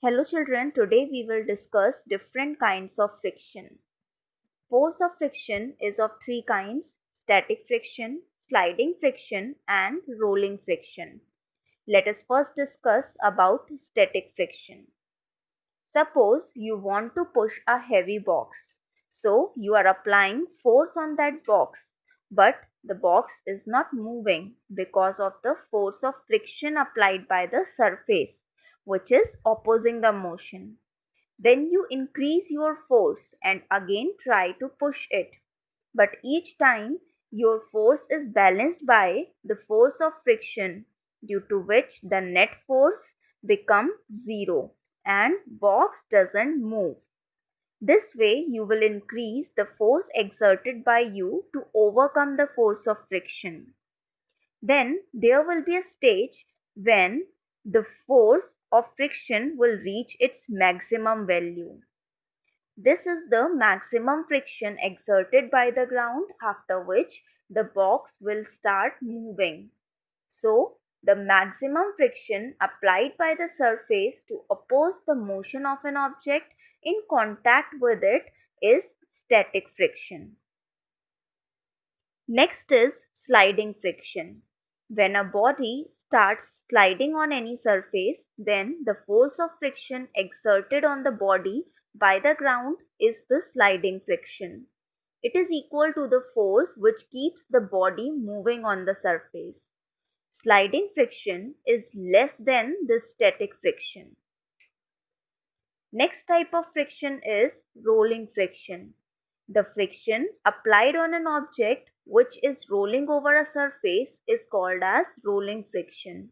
Hello children, today we will discuss different kinds of friction. Force of friction is of three kinds: static friction, sliding friction and rolling friction. Let us first discuss about static friction. Suppose you want to push a heavy box. So you are applying force on that box, but the box is not moving because of the force of friction applied by the surface, which is opposing the motion. Then you increase your force and again try to push it. But each time your force is balanced by the force of friction, due to which the net force becomes zero and box doesn't move. This way you will increase the force exerted by you to overcome the force of friction. Then there will be a stage when the force of friction will reach its maximum value. This is the maximum friction exerted by the ground, after which the box will start moving. So, the maximum friction applied by the surface to oppose the motion of an object in contact with it is static friction. Next is sliding friction. When a body starts sliding on any surface, then the force of friction exerted on the body by the ground is the sliding friction. It is equal to the force which keeps the body moving on the surface. Sliding friction is less than the static friction. Next type of friction is rolling friction. The friction applied on an object which is rolling over a surface is called as rolling friction.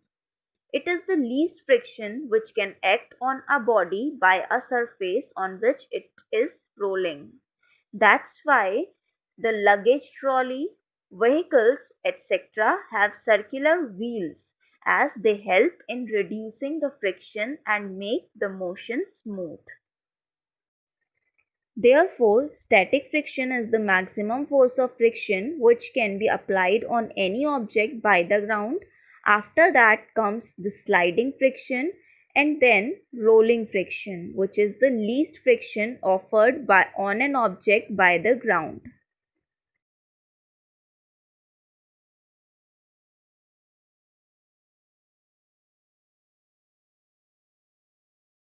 It is the least friction which can act on a body by a surface on which it is rolling. That's why the luggage trolley, vehicles, etc. have circular wheels, as they help in reducing the friction and make the motion smooth. Therefore, static friction is the maximum force of friction which can be applied on any object by the ground. After that comes the sliding friction and then rolling friction, which is the least friction offered on an object by the ground.